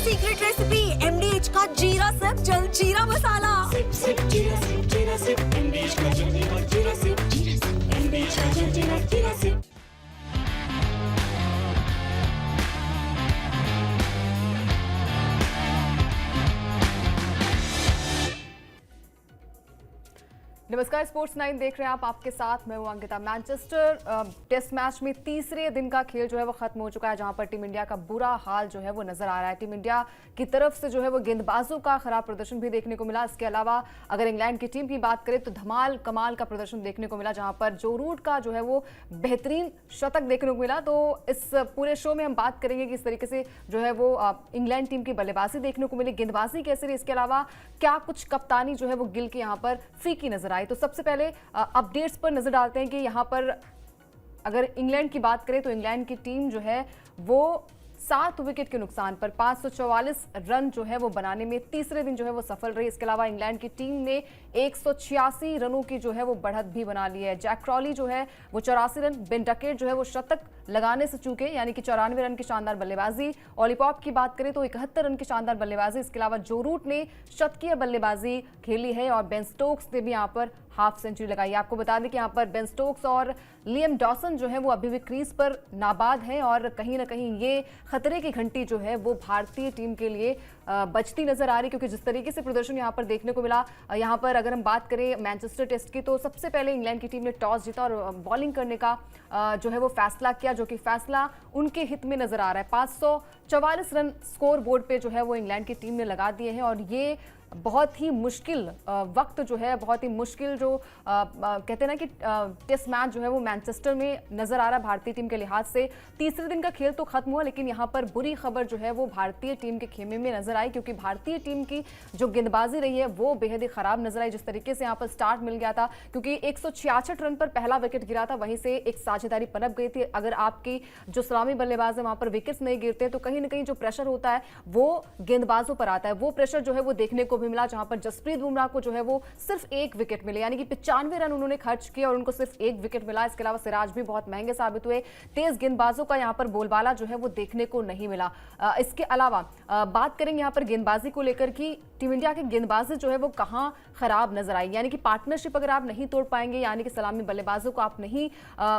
Secret recipe MDH का जीरा SIP जल जीरा मसाला। सिप सिप जीरा सिप एमडीएच का जल जीरा सिप एमडीएच का जल जीरा सिप। नमस्कार, स्पोर्ट्स 9 देख रहे हैं आप। आपके साथ मैं हूं अंकिता। मैनचेस्टर टेस्ट मैच में तीसरे दिन का खेल जो है वो खत्म हो चुका है, जहां पर टीम इंडिया का बुरा हाल जो है वो नजर आ रहा है। टीम इंडिया की तरफ से जो है वो गेंदबाजों का खराब प्रदर्शन भी देखने को मिला। इसके अलावा अगर इंग्लैंड की टीम की बात करें तो धमाल कमाल का प्रदर्शन देखने को मिला, जहां पर जो रूट का जो है वो बेहतरीन शतक देखने को मिला। तो इस पूरे शो में हम बात करेंगे कि इस तरीके से जो है वो इंग्लैंड टीम की बल्लेबाजी देखने को मिली, गेंदबाजी कैसे रही, इसके अलावा क्या कुछ कप्तानी जो है वो गिल की यहाँ पर फीकी नजर आई। तो सबसे पहले अपडेट्स पर नजर डालते हैं कि यहाँ पर अगर इंग्लैंड की बात करें तो इंग्लैंड की टीम जो है वो 7 विकेट के नुकसान पर 544 रन जो है वो बनाने में तीसरे दिन जो है वो सफल रही। इसके अलावा इंग्लैंड की टीम ने 186 रनों की जो है वो बढ़त भी बना ली है। जैक क्रॉली जो है वो 84 रन, बेन डकेट जो है वो शतक लगाने से चूके, यानी कि 94 रन की शानदार बल्लेबाजी। ऑली पॉप की बात करें तो 71 रन की शानदार बल्लेबाजी। इसके अलावा जो रूट ने शतकीय बल्लेबाजी खेली है और बेन स्टोक्स ने भी यहाँ पर हाफ सेंचुरी लगाई। आपको बता दें कि यहाँ पर बेन स्टोक्स और लियम डॉसन जो है वो अभी भी क्रीज पर नाबाद हैं और कहीं ना कहीं ये खतरे की घंटी जो है वो भारतीय टीम के लिए बचती नजर आ रही, क्योंकि जिस तरीके से प्रदर्शन यहाँ पर देखने को मिला। यहाँ पर अगर हम बात करें मैनचेस्टर टेस्ट की तो सबसे पहले इंग्लैंड की टीम ने टॉस जीता और बॉलिंग करने का जो है वो फैसला किया, जो कि फैसला उनके हित में नजर आ रहा है। 544 रन स्कोर बोर्ड पे जो है वो इंग्लैंड की टीम ने लगा दिए हैं और ये बहुत ही मुश्किल वक्त जो है, बहुत ही मुश्किल जो कहते हैं ना कि टेस्ट मैच जो है वो मैनचेस्टर में नजर आ रहा है भारतीय टीम के लिहाज से। तीसरे दिन का खेल तो खत्म हुआ, लेकिन यहाँ पर बुरी खबर जो है वो भारतीय टीम के खेमे में नजर आई, क्योंकि भारतीय टीम की जो गेंदबाजी रही है वो बेहद ही खराब नजर आई। जिस तरीके से यहाँ पर स्टार्ट मिल गया था, क्योंकि 166 रन पर पहला विकेट गिरा था, वहीं से एक साझेदारी पनप गई थी। अगर आपकी जो सलामी बल्लेबाज है वहां पर विकेट्स नहीं गिरते तो कहीं ना कहीं जो प्रेशर होता है वो गेंदबाजों पर आता है। वो प्रेशर जो है वो देखने को भी मिला, जहां पर जसप्रीत बुमराह को जो है वो सिर्फ 1 विकेट मिले, यानी कि 95 रन उन्होंने खर्च किए और उनको सिर्फ 1 विकेट मिला। इसके अलावा सिराज भी बहुत महंगे साबित हुए। तेज गेंदबाजों का यहां पर बोलबाला जो है वो देखने को नहीं मिला। इसके अलावा बात करेंगे यहां पर गेंदबाजी को लेकर कि टीम इंडिया के गेंदबाजी जो है वो कहां खराब नजर आई, यानी कि पार्टनरशिप अगर आप नहीं तोड़ पाएंगे, यानी कि सलामी बल्लेबाजों को आप नहीं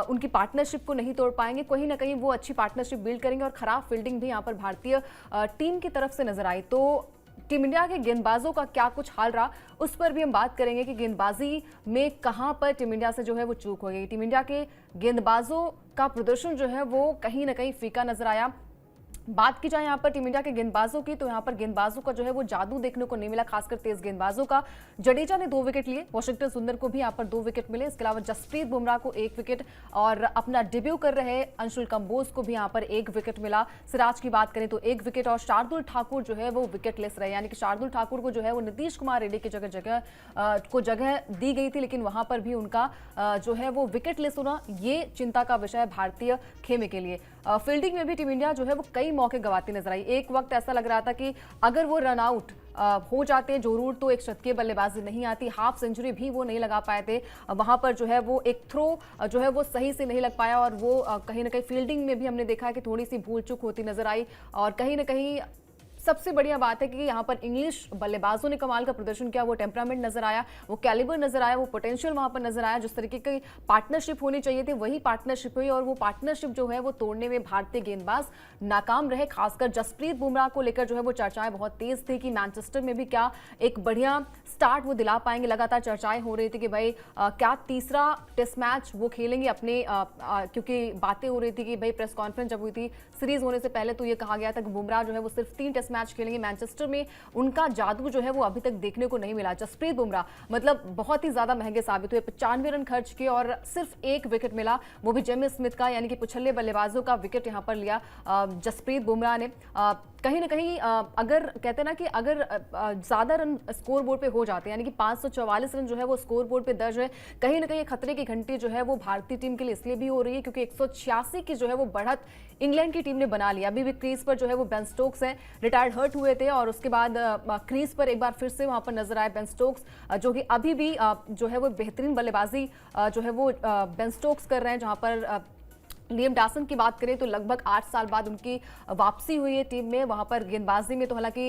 उनकी पार्टनरशिप को नहीं तोड़ पाएंगे, कहीं ना कहीं वो अच्छी पार्टनरशिप बिल्ड करेंगे। और खराब फील्डिंग भी यहां पर भारतीय टीम की तरफ से नजर आई। तो टीम इंडिया के गेंदबाजों का क्या कुछ हाल रहा, उस पर भी हम बात करेंगे कि गेंदबाजी में कहां पर टीम इंडिया से जो है वो चूक हो गई। टीम इंडिया के गेंदबाजों का प्रदर्शन जो है वो कहीं ना कहीं फीका नजर आया। बात की जाए यहाँ पर टीम इंडिया के गेंदबाजों की तो यहाँ पर गेंदबाजों का जो है वो जादू देखने को नहीं मिला, खासकर तेज गेंदबाजों का। जडेजा ने 2 विकेट लिए, वॉशिंगटन सुंदर को भी यहाँ पर 2 विकेट मिले। इसके अलावा जसप्रीत बुमराह को 1 विकेट और अपना डेब्यू कर रहे अंशुल कंबोज को भी यहाँ पर 1 विकेट मिला। सिराज की बात करें तो 1 विकेट और शार्दुल ठाकुर जो है वो विकेट लेस रहे, यानी कि शार्दुल ठाकुर को जो है वो नीतीश कुमार रेड्डी की जगह दी गई थी, लेकिन वहां पर भी उनका जो है वो विकेट लेस होना ये चिंता का विषय है भारतीय खेमे के लिए। फील्डिंग में भी टीम इंडिया जो है वो कई मौके गंवाती नजर आई। एक वक्त ऐसा लग रहा था कि अगर वो रन आउट हो जाते हैं, जो रूट तो एक शतकीय बल्लेबाजी नहीं आती, हाफ सेंचुरी भी वो नहीं लगा पाए थे, वहां पर जो है वो एक थ्रो जो है वो सही से नहीं लग पाया और वो कहीं ना कहीं फील्डिंग में भी हमने देखा कि थोड़ी सी भूल चूक होती नजर आई। और कहीं ना कहीं सबसे बढ़िया बात है कि यहाँ पर इंग्लिश बल्लेबाजों ने कमाल का प्रदर्शन किया। वो टेम्परामेंट नजर आया, वो कैलिबर नजर आया, वो पोटेंशियल वहां पर नजर आया। जिस तरीके की पार्टनरशिप होनी चाहिए थी वही पार्टनरशिप हुई और वो पार्टनरशिप जो है वो तोड़ने में भारतीय गेंदबाज नाकाम रहे। खासकर जसप्रीत बुमराह को लेकर जो है वो चर्चाएं बहुत तेज थी कि मैनचेस्टर में भी क्या एक बढ़िया स्टार्ट वो दिला पाएंगे। लगातार चर्चाएं हो रही थी कि भाई क्या तीसरा टेस्ट मैच वो खेलेंगे अपने, क्योंकि बातें हो रही थी कि भाई प्रेस कॉन्फ्रेंस जब हुई थी सीरीज होने से पहले तो ये कहा गया था कि बुमराह जो है वो सिर्फ 3 टेस्ट मैच खेलेंगे। मैनचेस्टर में उनका जादू जो है वो अभी तक देखने को नहीं मिला। जसप्रीत बुमराह मतलब बहुत ही ज्यादा महंगे साबित हुए, 95 रन खर्च किए और सिर्फ 1 विकेट मिला, वो भी जेमी स्मिथ का, यानी कि पिछले बल्लेबाजों का विकेट यहां पर लिया जसप्रीत बुमराह ने। कहीं ना कहीं अगर कहते हैं ना कि अगर ज्यादा रन स्कोर बोर्ड पे हो जाते हैं, यानी कि 544 रन जो है वो स्कोर बोर्ड पे दर्ज है, कहीं ना कहीं खतरे की घंटी जो है वो भारतीय टीम के लिए इसलिए भी हो रही है क्योंकि 186 की जो है वो बढ़त इंग्लैंड की टीम ने बना लिया। अभी भी क्रीज पर जो है वो बेन स्टोक्स हैं, रिटायर्ड हर्ट हुए थे और उसके बाद क्रीज पर एक बार फिर से वहां पर नजर आए बेन स्टोक्स, जो कि अभी भी जो है वो बेहतरीन बल्लेबाजी जो है वो बेन स्टोक्स कर रहे हैं, जहां पर लियम डासन की बात करें तो लगभग 8 साल बाद उनकी वापसी हुई है टीम में। वहां पर गेंदबाजी में तो हालांकि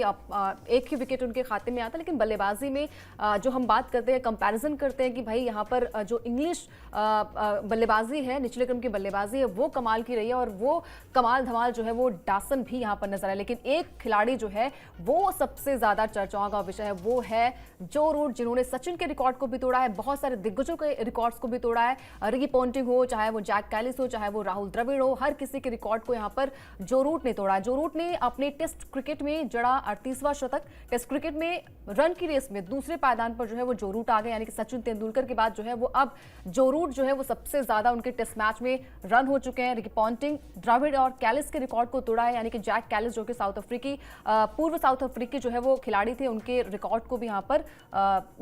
एक ही विकेट उनके खाते में आता, लेकिन बल्लेबाजी में जो हम बात करते हैं, कंपैरिजन करते हैं कि भाई यहाँ पर जो इंग्लिश बल्लेबाजी है, निचले क्रम की बल्लेबाजी है, वो कमाल की रही है और वो कमाल धमाल जो है वो डासन भी यहाँ पर नजर आए। लेकिन एक खिलाड़ी जो है वो सबसे ज्यादा चर्चाओं का विषय है, वो है जो रूट, जिन्होंने सचिन के रिकॉर्ड को भी तोड़ा है, बहुत सारे दिग्गजों के रिकॉर्ड्स को भी तोड़ा है। रिकी पॉन्टिंग हो, चाहे वो जैक कैलिस हो, चाहे वो राहुल द्रविड़ हो, हर किसी के रिकॉर्ड को यहाँ पर जो रूट ने तोड़ा। जो रूट ने अपने टेस्ट क्रिकेट में जड़ा 38वां शतक। टेस्ट क्रिकेट में रन की रेस में दूसरे पायदान पर जो है वो जो रूट आ गए, यानी कि सचिन तेंदुलकर के बाद जो है वो अब जो रूट जो है वो सबसे ज्यादा उनके टेस्ट मैच में रन हो चुके हैं। रिकी पॉन्टिंग, द्रविड़ और कैलिस के रिकॉर्ड को तोड़ा है, यानी कि जैक कैलिस जो कि पूर्व साउथ अफ्रीकी जो है वो खिलाड़ी थे, उनके रिकॉर्ड को भी यहाँ पर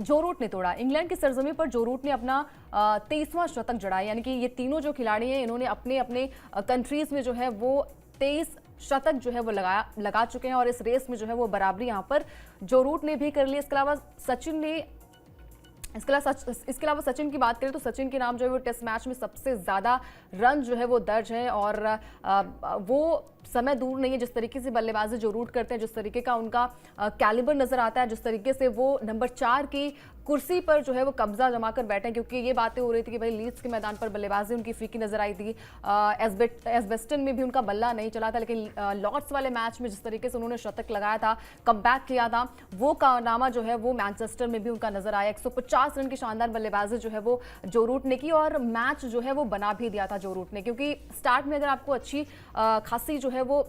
जो रूट ने तोड़ा। इंग्लैंड की सरजमी पर जो रूट ने अपना 23वां शतक जड़ा, यानी कि ये तीनों जो खिलाड़ी हैं इन्होंने अपने अपने कंट्रीज में जो है वो 23 शतक जो है वो लगा चुके हैं और इस रेस में जो है वो बराबरी यहाँ पर जो रूट ने भी कर ली। इसके अलावा सचिन की बात करें तो सचिन के नाम जो है वो टेस्ट मैच में सबसे ज्यादा रन जो है वो दर्ज है और वो समय दूर नहीं है जिस तरीके से बल्लेबाजी जो रूट करते हैं, जिस तरीके का उनका कैलिबर नजर आता है, जिस तरीके से वो नंबर 4 की कुर्सी पर जो है वो कब्जा जमा कर बैठे हैं। क्योंकि ये बातें हो रही थी कि भाई लीड्स के मैदान पर बल्लेबाजी उनकी फीकी नजर आई थी, एजबेस्टन में भी उनका बल्ला नहीं चला था, लेकिन लॉर्ड्स वाले मैच में जिस तरीके से उन्होंने शतक लगाया था, कमबैक किया था, वो कारनामा जो है वो मैनचेस्टर में भी उनका नजर आया। 150 रन की शानदार बल्लेबाजी जो है वो जो रूट ने की और मैच जो है वो बना भी दिया था जो रूट ने। क्योंकि स्टार्ट में अगर आपको अच्छी खासी जो है वो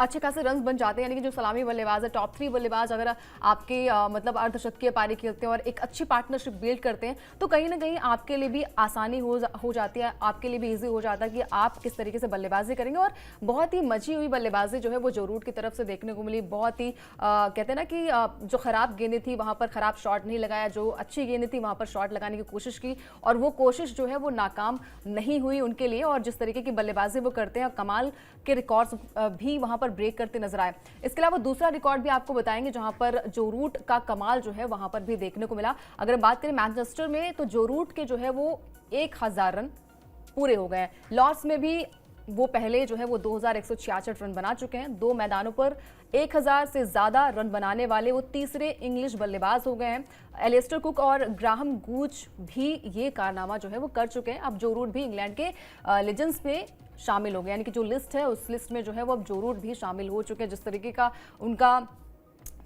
अच्छे खासे रन बन जाते हैं, यानी कि जो सलामी बल्लेबाज है, टॉप 3 बल्लेबाज अगर आपके मतलब अर्धशतकीय पारी खेलते हैं और एक अच्छी पार्टनरशिप बिल्ड करते हैं तो कहीं ना कहीं आपके लिए भी आसानी हो जाती है, आपके लिए भी इजी हो जाता है कि आप किस तरीके से बल्लेबाजी करेंगे। और बहुत ही मची हुई बल्लेबाजी जो है वो जो रूट की तरफ से देखने को मिली। बहुत ही कहते हैं ना कि जो खराब गेंदें थी वहां पर खराब शॉट नहीं लगाया, जो अच्छी गेंदें थी वहां पर शॉट लगाने की कोशिश की और वो कोशिश जो है वो नाकाम नहीं हुई उनके लिए। और जिस तरीके की बल्लेबाजी वो करते हैं, कमाल के रिकॉर्ड्स भी वहां पर ब्रेक करते नजर आए। इसके अलावा दूसरा रिकॉर्ड भी आपको बताएंगे जहां पर जो रूट का कमाल जो है वहां पर भी देखने को मिला। अगर बात करें मैनचेस्टर में तो जो रूट के जो है वो 1000 रन पूरे हो गए। लॉर्ड्स में भी वो पहले जो है वो 2166 रन बना चुके हैं। 2 मैदानों पर 1000 से ज्यादा रन बनाने वाले वो तीसरे इंग्लिश बल्लेबाज हो गए हैं। एलिस्टर कुक और ग्राहम गूच भी ये कारनामा जो है वो कर चुके हैं। अब जो रूट भी इंग्लैंड के लेजेंड्स में शामिल हो गए, यानी कि जो लिस्ट है उस लिस्ट में जो है वो अब जो रूट भी शामिल हो चुके हैं। जिस तरीके का उनका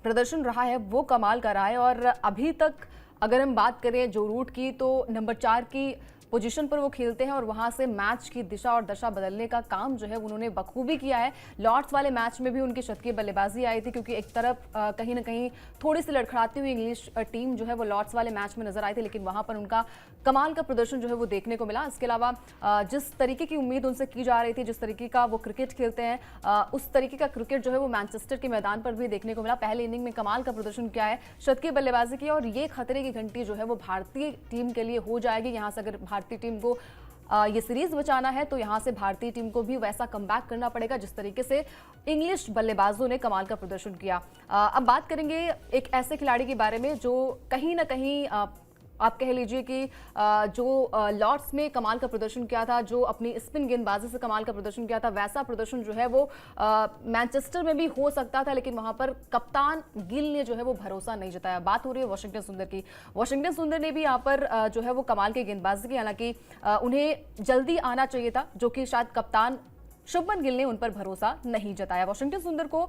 प्रदर्शन रहा है वो कमाल का रहा है। और अभी तक अगर हम बात करें जो रूट की तो नंबर 4 की पोजीशन पर वो खेलते हैं और वहां से मैच की दिशा और दशा बदलने का काम जो है उन्होंने बखूबी किया है। लॉर्ड्स वाले मैच में भी उनकी शतकीय बल्लेबाजी आई थी, क्योंकि एक तरफ कहीं ना कहीं थोड़ी सी लड़खड़ाती हुई इंग्लिश टीम जो है वो लॉर्ड्स वाले मैच में नजर आई थी, लेकिन वहां पर उनका कमाल का प्रदर्शन जो है वो देखने को मिला। इसके अलावा जिस तरीके की उम्मीद उनसे की जा रही थी, जिस तरीके का वो क्रिकेट खेलते हैं, उस तरीके का क्रिकेट जो है वो मैनचेस्टर के मैदान पर भी देखने को मिला। पहले इनिंग में कमाल का प्रदर्शन किया है, शतकीय बल्लेबाजी की और ये खतरे की घंटी जो है वो भारतीय टीम के लिए हो जाएगी। यहाँ से अगर भारतीय टीम को ये सीरीज बचाना है तो यहां से भारतीय टीम को भी वैसा कमबैक करना पड़ेगा जिस तरीके से इंग्लिश बल्लेबाजों ने कमाल का प्रदर्शन किया। अब बात करेंगे एक ऐसे खिलाड़ी के बारे में जो कहीं ना कहीं आप कह लीजिए कि जो लॉर्ड्स में कमाल का प्रदर्शन किया था, जो अपनी स्पिन गेंदबाजी से कमाल का प्रदर्शन किया था, वैसा प्रदर्शन जो है वो मैनचेस्टर में भी हो सकता था, लेकिन वहां पर कप्तान गिल ने जो है वो भरोसा नहीं जताया। बात हो रही है वॉशिंगटन सुंदर की। वॉशिंगटन सुंदर ने भी यहाँ पर जो है वो कमाल की गेंदबाजी की, हालांकि उन्हें जल्दी आना चाहिए था, जो कि शायद कप्तान शुभमन गिल ने उन पर भरोसा नहीं जताया। वॉशिंगटन सुंदर को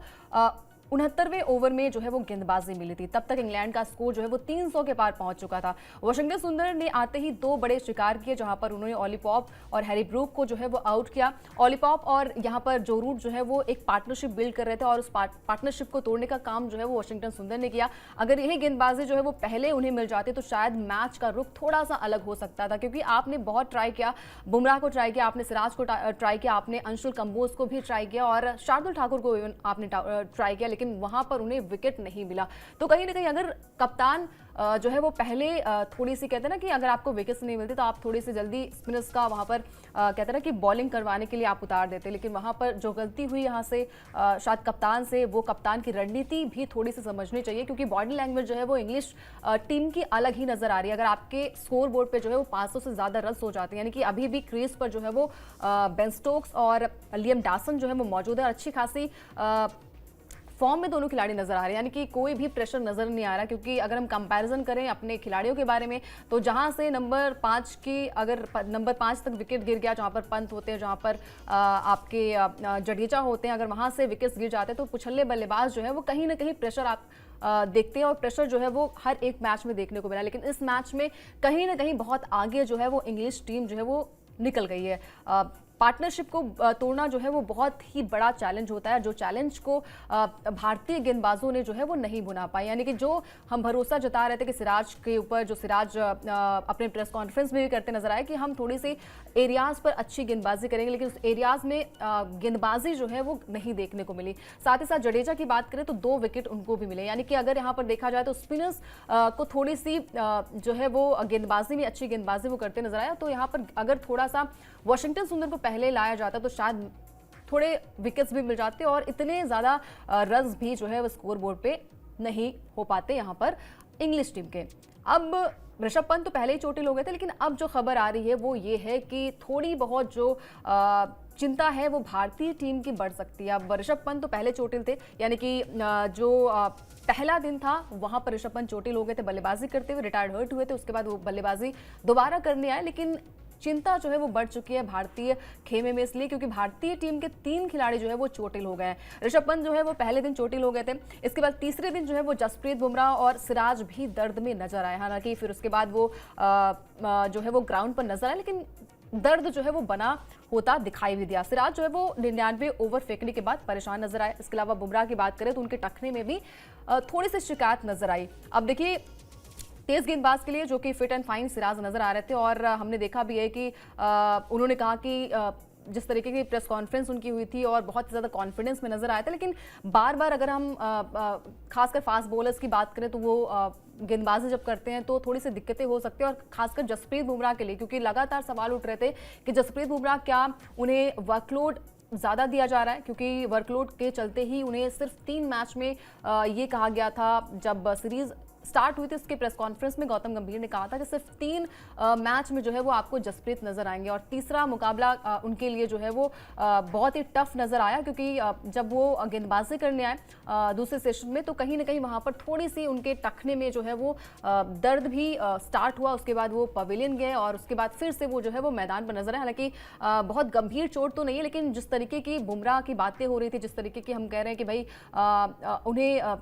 69वें ओवर में जो है वो गेंदबाजी मिली थी, तब तक इंग्लैंड का स्कोर जो है वो 300 के पार पहुंच चुका था। वॉशिंगटन सुंदर ने आते ही 2 बड़े शिकार किए, जहां पर उन्होंने ऑली पॉप और हैरी ब्रूक को जो है वो आउट किया। ऑली पॉप और यहां पर जो रूट जो है वो एक पार्टनरशिप बिल्ड कर रहे थे और उस पार्टनरशिप को तोड़ने का काम जो है वो वॉशिंगटन सुंदर ने किया। अगर यही गेंदबाजी जो है वो पहले उन्हें मिल जाती तो शायद मैच का रुख थोड़ा सा अलग हो सकता था, क्योंकि आपने बहुत ट्राई किया, बुमराह को ट्राई किया, आपने सिराज को ट्राई किया, आपने अंशुल कंबोज को भी ट्राई किया और शार्दुल ठाकुर को आपने ट्राई किया, लेकिन वहां पर उन्हें विकेट नहीं मिला। तो कहीं ना कहीं अगर कप्तान जो है वो पहले थोड़ी सी कहते हैं ना कि अगर आपको विकेट्स नहीं मिलती तो आप थोड़ी सी जल्दी स्पिनर्स का वहां पर कहते हैं ना कि बॉलिंग करवाने के लिए आप उतार देते, लेकिन वहां पर जो गलती हुई यहाँ से शायद कप्तान से, वो कप्तान की रणनीति भी थोड़ी सी समझनी चाहिए, क्योंकि बॉडी लैंग्वेज जो है वो इंग्लिश टीम की अलग ही नजर आ रही है। अगर आपके स्कोर बोर्ड पे जो है वो 500 से ज्यादा रन हो जाते हैं, यानी कि अभी भी क्रीज पर जो है वो बेन स्टोक्स और लियम डासन जो है वो मौजूद है, अच्छी खासी फॉर्म में दोनों खिलाड़ी नजर आ रहे हैं, यानी कि कोई भी प्रेशर नजर नहीं आ रहा। क्योंकि अगर हम कंपैरिजन करें अपने खिलाड़ियों के बारे में, तो जहां से नंबर 5 की अगर नंबर 5 तक विकेट गिर गया, जहां पर पंत होते हैं, जहां पर आपके जडेजा होते हैं, अगर वहां से विकेट्स गिर जाते हैं तो पुछल्ले बल्लेबाज जो है वो कहीं ना कहीं प्रेशर आप देखते हैं, और प्रेशर जो है वो हर एक मैच में देखने को मिला। लेकिन इस मैच में कहीं ना कहीं बहुत आगे जो है वो इंग्लिश टीम जो है वो निकल गई है। पार्टनरशिप को तोड़ना जो है वो बहुत ही बड़ा चैलेंज होता है, जो चैलेंज को भारतीय गेंदबाजों ने जो है वो नहीं बुना पाए। यानी कि जो हम भरोसा जता रहे थे कि सिराज के ऊपर, जो सिराज अपने प्रेस कॉन्फ्रेंस में भी करते नजर आए कि हम थोड़ी सी एरियाज पर अच्छी गेंदबाजी करेंगे, लेकिन उस एरियाज में गेंदबाजी जो है वो नहीं देखने को मिली। साथ ही साथ जडेजा की बात करें तो 2 विकेट उनको भी मिले, यानी कि अगर यहाँ पर देखा जाए तो स्पिनर्स को थोड़ी सी जो है वो गेंदबाजी में अच्छी गेंदबाजी वो करते नजर आया। तो यहाँ पर अगर थोड़ा सा वॉशिंगटन सुंदर को पहले लाया जाता तो शायद थोड़े विकेट्स भी मिल जाते और इतने ज्यादा रन्स भी जो है वो स्कोर बोर्ड पे नहीं हो पाते यहाँ पर इंग्लिश टीम के। अब ऋषभ पंत तो पहले ही चोटिल हो गए थे, लेकिन अब जो खबर आ रही है वो ये है कि थोड़ी बहुत जो चिंता है वो भारतीय टीम की बढ़ सकती है। अब ऋषभ पंत तो पहले चोटिल थे, यानी कि जो पहला दिन था वहां पर ऋषभ पंत चोटिल हो गए थे बल्लेबाजी करते हुए, रिटायर्ड हर्ट हुए थे, उसके बाद वो बल्लेबाजी दोबारा करने आए। लेकिन चिंता जो है वो बढ़ चुकी है भारतीय खेमे में, इसलिए क्योंकि भारतीय टीम के 3 खिलाड़ी जो है वो चोटिल हो गए हैं। ऋषभ पंत जो है वो पहले दिन चोटिल हो गए थे, इसके बाद तीसरे दिन जो है वो जसप्रीत बुमराह और सिराज भी दर्द में नजर आए। हालांकि फिर उसके बाद वो जो है वो ग्राउंड पर नजर आए, लेकिन दर्द जो है वो बना होता दिखाई भी दिया। सिराज जो है वो 99 ओवर फेंकने के बाद परेशान नजर आए। इसके अलावा बुमराह की बात करें तो उनके टखने में भी थोड़ी सी शिकायत नजर आई। अब देखिए, तेज गेंदबाज के लिए जो कि फिट एंड फाइन सिराज नजर आ रहे थे, और हमने देखा भी है कि उन्होंने कहा कि जिस तरीके की प्रेस कॉन्फ्रेंस उनकी हुई थी और बहुत ज़्यादा कॉन्फिडेंस में नजर आया था। लेकिन बार बार अगर हम खासकर फास्ट बॉलर्स की बात करें तो वो गेंदबाजी जब करते हैं तो थोड़ी सी दिक्कतें हो सकती है, और खासकर जसप्रीत बुमराह के लिए, क्योंकि लगातार सवाल उठ रहे थे कि जसप्रीत बुमराह क्या उन्हें वर्कलोड ज़्यादा दिया जा रहा है, क्योंकि वर्कलोड के चलते ही उन्हें सिर्फ 3 मैच में ये कहा गया था जब सीरीज स्टार्ट हुई थी। उसके प्रेस कॉन्फ्रेंस में गौतम गंभीर ने कहा था कि सिर्फ 3 मैच में जो है वो आपको जसप्रीत नजर आएंगे, और तीसरा मुकाबला उनके लिए जो है वो बहुत ही टफ नजर आया, क्योंकि जब वो गेंदबाजी करने आए दूसरे सेशन में तो कहीं ना कहीं वहां पर थोड़ी सी उनके टखने में जो है वो दर्द भी स्टार्ट हुआ। उसके बाद वो पवेलियन गए और उसके बाद फिर से वो जो है वो मैदान पर नजर आए। हालांकि बहुत गंभीर चोट तो नहीं है, लेकिन जिस तरीके की बुमराह की बातें हो रही थी, जिस तरीके की हम कह रहे हैं कि भाई उन्हें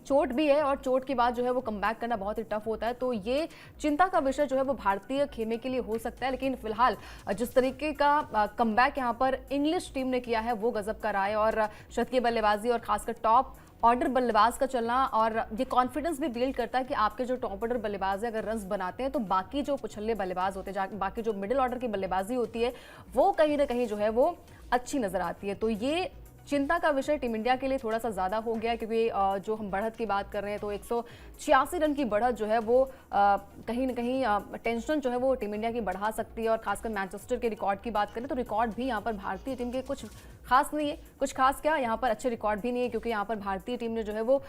चोट भी है और चोट के बाद जो है वो कमबैक करना बहुत ही टफ होता है, तो ये चिंता का विषय जो है वो भारतीय खेमे के लिए हो सकता है। लेकिन फिलहाल जिस तरीके का कमबैक यहाँ पर इंग्लिश टीम ने किया है वो गजब का रहा है, और शतकीय बल्लेबाजी और खासकर टॉप ऑर्डर बल्लेबाज का चलना, और ये कॉन्फिडेंस भी बिल्ड करता है कि आपके जो टॉप ऑर्डर बल्लेबाज है अगर रन्स बनाते हैं तो बाकी जो पुछल्ले बल्लेबाज होते हैं, बाकी जो मिडिल ऑर्डर की बल्लेबाजी होती है वो कहीं ना कहीं जो है वो अच्छी नजर आती है। तो ये चिंता का विषय टीम इंडिया के लिए थोड़ा सा ज़्यादा हो गया, क्योंकि जो हम बढ़त की बात कर रहे हैं तो 186 रन की बढ़त जो है वो कहीं ना कहीं टेंशन जो है वो टीम इंडिया की बढ़ा सकती है। और खासकर मैनचेस्टर के रिकॉर्ड की बात करें तो रिकॉर्ड भी यहाँ पर भारतीय टीम के कुछ खास नहीं है, कुछ खास क्या यहाँ पर अच्छे रिकॉर्ड भी नहीं है, क्योंकि यहाँ पर भारतीय टीम ने जो है वो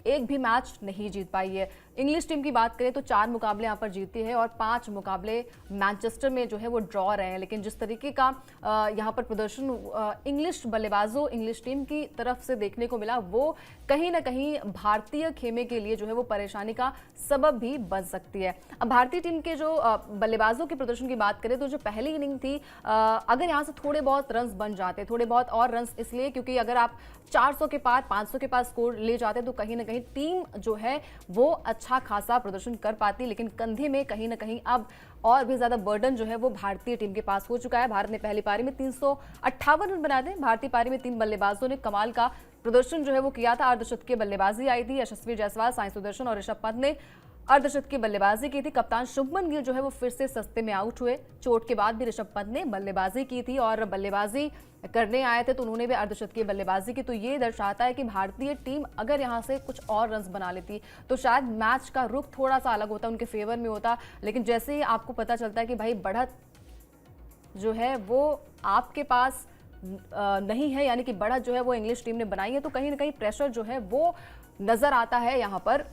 एक भी मैच नहीं जीत पाई है। इंग्लिश टीम की बात करें तो 4 मुकाबले यहाँ पर जीती है और 5 मुकाबले मैनचेस्टर में जो है वो ड्रॉ रहे हैं। लेकिन जिस तरीके का यहाँ पर प्रदर्शन इंग्लिश बल्लेबाजों, इंग्लिश टीम की तरफ से देखने को मिला, वो कहीं ना कहीं भारतीय खेमे के लिए जो है वो परेशानी का सबब भी बन सकती है। अब भारतीय टीम के जो बल्लेबाजों के प्रदर्शन की बात करें तो जो पहली इनिंग थी, अगर यहाँ से थोड़े बहुत रन्स बन जाते, थोड़े बहुत और रन्स इसलिए क्योंकि अगर आप 400 के पार 500 के पास स्कोर ले जाते तो कहीं ना कहीं टीम जो है वो अच्छा खासा प्रदर्शन कर पाती। लेकिन कंधे में कहीं ना कहीं अब और भी ज्यादा बर्डन जो है वो भारतीय टीम के पास हो चुका है। भारत ने पहली पारी में 358 रन बनाए थे। भारतीय पारी में 3 बल्लेबाजों ने कमाल का प्रदर्शन जो है वो किया था। अर्धशतकीय बल्लेबाजी आई थी। यशस्वी जायसवाल, साई सुदर्शन और ऋषभ पंत ने अर्धशतकीय बल्लेबाजी की थी। कप्तान शुभमन गिल जो है वो फिर से सस्ते में आउट हुए। चोट के बाद भी ऋषभ पंत ने बल्लेबाजी की थी और बल्लेबाजी करने आए थे तो उन्होंने भी अर्धशतकीय बल्लेबाजी की। तो ये दर्शाता है कि भारतीय टीम अगर यहां से कुछ और रन्स बना लेती तो शायद मैच का रुख थोड़ा सा अलग होता, उनके फेवर में होता। लेकिन जैसे ही आपको पता चलता है कि भाई बढ़त जो है वो आपके पास नहीं है, यानी कि बढ़त जो है वो इंग्लिश टीम ने बनाई है, तो कहीं ना कहीं प्रेशर जो है वो नजर आता है यहाँ पर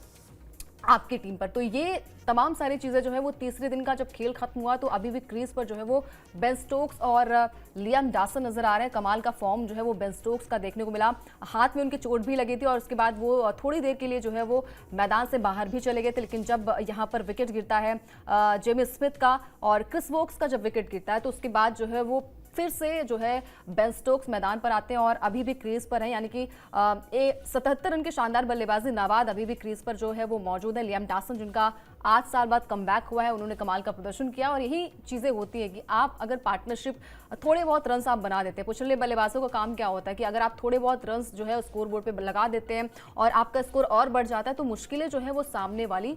आपकी टीम पर। तो ये तमाम सारी चीजें जो है वो तीसरे दिन का जब खेल खत्म हुआ तो अभी भी क्रीज पर जो है वो बेन स्टोक्स और लियाम डॉसन नजर आ रहे हैं। कमाल का फॉर्म जो है वो बेन स्टोक्स का देखने को मिला। हाथ में उनकी चोट भी लगी थी और उसके बाद वो थोड़ी देर के लिए जो है वो मैदान से बाहर भी चले गए थे। लेकिन जब यहाँ पर विकेट गिरता है जेमी स्मिथ का और क्रिस वोक्स का जब विकेट गिरता है तो उसके बाद जो है वो फिर से जो है बेन स्टोक्स मैदान पर आते हैं और अभी भी क्रीज पर हैं, यानी कि 77 रन की शानदार बल्लेबाजी नाबाद अभी भी क्रीज पर जो है वो मौजूद है। लियाम डॉसन जिनका 8 साल बाद कमबैक हुआ है, उन्होंने कमाल का प्रदर्शन किया। और यही चीजें होती है कि आप अगर पार्टनरशिप थोड़े बहुत रन्स आप बना देते हैं। पिछले बल्लेबाजों का काम क्या होता है कि अगर आप थोड़े बहुत रन्स जो है स्कोर बोर्ड पर लगा देते हैं और आपका स्कोर और बढ़ जाता है तो मुश्किलें जो है वो सामने वाली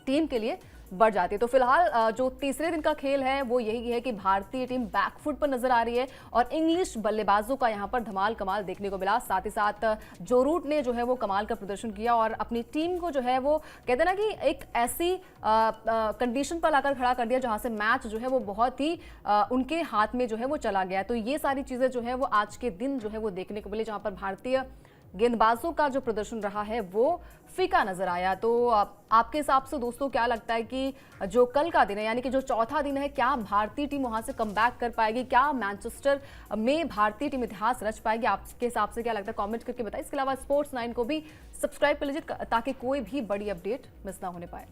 टीम के लिए बढ़ जाती है। तो फिलहाल जो तीसरे दिन का खेल है वो यही है कि भारतीय टीम बैकफुट पर नजर आ रही है और इंग्लिश बल्लेबाजों का यहां पर धमाल कमाल देखने को मिला। साथ ही साथ जो रूट ने जो है वो कमाल का प्रदर्शन किया और अपनी टीम को जो है वो कहते हैं ना कि एक ऐसी कंडीशन पर लाकर खड़ा कर दिया जहां से मैच जो है वो बहुत ही उनके हाथ में जो है वो चला गया। तो ये सारी चीजें जो है वो आज के दिन जो है वो देखने को मिली, जहां पर भारतीय गेंदबाजों का जो प्रदर्शन रहा है वो फीका नजर आया। तो आपके हिसाब से दोस्तों क्या लगता है कि जो कल का दिन है, यानी कि जो चौथा दिन है, क्या भारतीय टीम वहां से कमबैक कर पाएगी? क्या मैनचेस्टर में भारतीय टीम इतिहास रच पाएगी? आपके हिसाब से क्या लगता है? कमेंट करके बताइए। इसके अलावा स्पोर्ट्स 9 को भी सब्सक्राइब कर लीजिए ताकि कोई भी बड़ी अपडेट मिस ना होने पाए।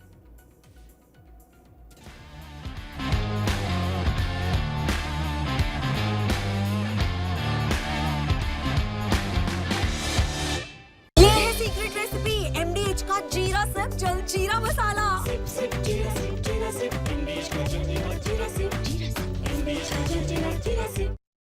सीक्रेट रेसिपी MDH का जीरा सिर्फ जलजीरा मसाला।